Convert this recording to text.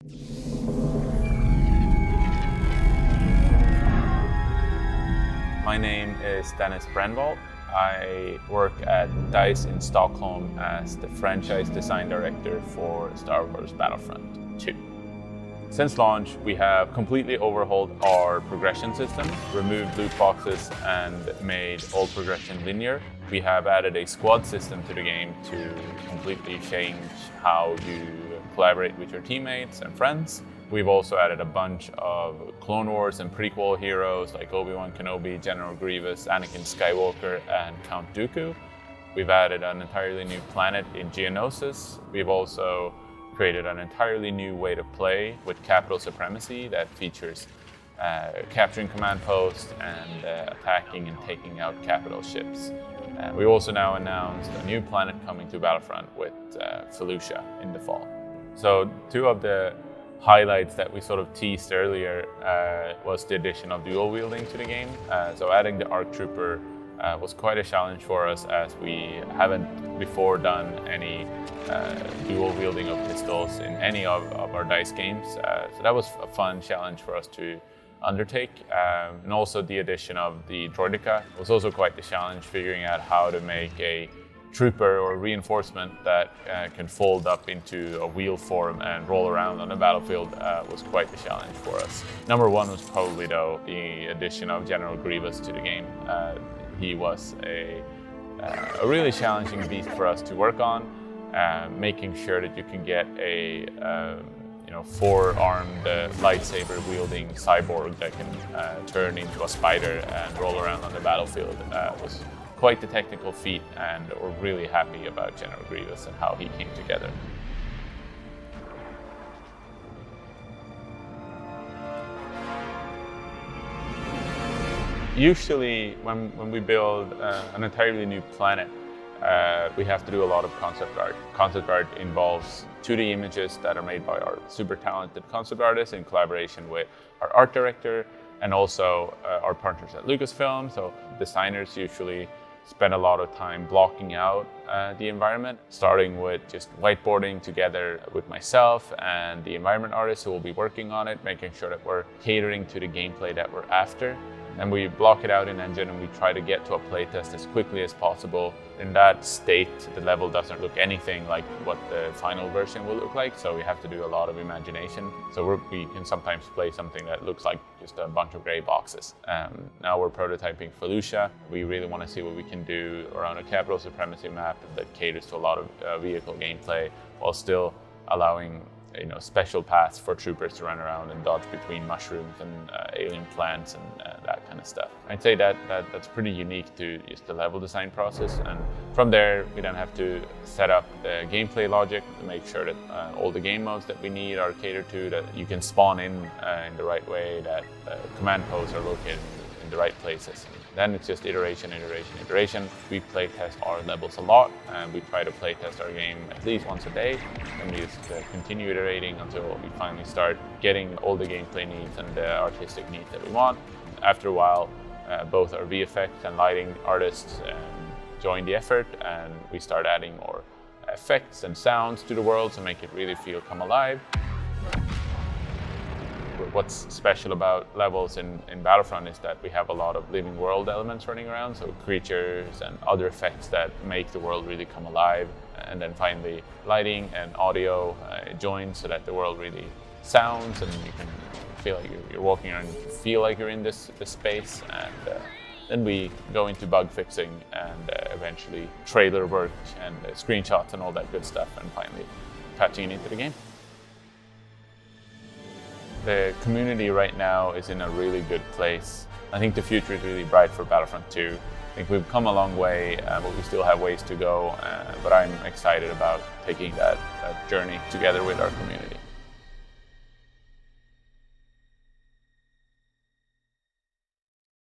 My name is Brännvall. I work at DICE in Stockholm as the franchise design director for Star Wars Battlefront 2. Since launch, we have completely overhauled our progression system, removed loot boxes, and made all progression linear. We have added a squad system to the game to completely change how you collaborate with your teammates and friends. We've also added a bunch of Clone Wars and prequel heroes like Obi-Wan Kenobi, General Grievous, Anakin Skywalker, and Count Dooku. We've added an entirely new planet in Geonosis. We've also created an entirely new way to play with capital supremacy that features capturing command posts and attacking and taking out capital ships. We also now announced a new planet coming to Battlefront with Felucia in the fall. So two of the highlights that we sort of teased earlier was the addition of dual wielding to the game. So adding the ARC Trooper was quite a challenge for us, as we haven't before done any dual wielding of pistols in any of our DICE games. So that was a fun challenge for us to undertake. And also the addition of the Droideka was also quite the challenge, figuring out how to make a trooper or reinforcement that can fold up into a wheel form and roll around on the battlefield was quite the challenge for us. Number one was probably, though, the addition of General Grievous to the game. He was a really challenging beast for us to work on, making sure that you can get a four-armed lightsaber-wielding cyborg that can turn into a spider and roll around on the battlefield was quite the technical feat, and we're really happy about General Grievous and how he came together. Usually when we build an entirely new planet, we have to do a lot of concept art. Concept art involves 2D images that are made by our super talented concept artists in collaboration with our art director and also our partners at Lucasfilm. So designers usually spend a lot of time blocking out the environment, starting with just whiteboarding together with myself and the environment artists who will be working on it, making sure that we're catering to the gameplay that we're after. And we block it out in engine and we try to get to a playtest as quickly as possible. In that state, the level doesn't look anything like what the final version will look like, so we have to do a lot of imagination. So we can sometimes play something that looks like just a bunch of gray boxes. Now we're prototyping Felucia. We really want to see what we can do around a capital supremacy map that caters to a lot of vehicle gameplay, while still allowing special paths for troopers to run around and dodge between mushrooms and alien plants and that kind of stuff. I'd say that's pretty unique to just the level design process, and from there we then have to set up the gameplay logic to make sure that all the game modes that we need are catered to, that you can spawn in the right way, that command posts are located in the right places. Then it's just iteration. We play test our levels a lot, and we try to play test our game at least once a day, and we just continue iterating until we finally start getting all the gameplay needs and the artistic needs that we want. After a while, both our VFX and lighting artists join the effort, and we start adding more effects and sounds to the world to make it really come alive. What's special about levels in Battlefront is that we have a lot of living world elements running around, so creatures and other effects that make the world really come alive. And then finally, lighting and audio join so that the world really sounds, and you can feel like you're walking around, you feel like you're in this space. And then we go into bug fixing and eventually trailer work and screenshots and all that good stuff, and finally patching it into the game. The community right now is in a really good place. I think the future is really bright for Battlefront 2. I think we've come a long way, but we still have ways to go. But I'm excited about taking that journey together with our community.